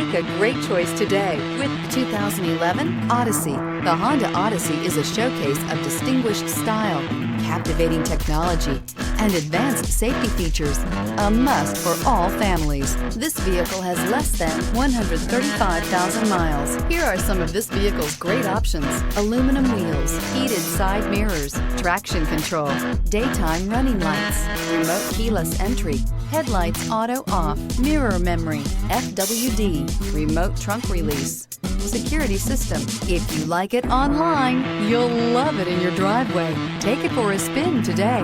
Make a great choice today with the 2011 Odyssey. The Honda Odyssey is a showcase of distinguished style, captivating technology, and advanced safety features. A must for all families. This vehicle has less than 135,000 miles. Here are some of this vehicle's great options: aluminum wheels, heated side mirrors, traction control, daytime running lights, remote keyless entry, headlights auto off, mirror memory, FWD, remote trunk release, security system. If you like it online, you'll love it in your driveway. Take it for a spin today.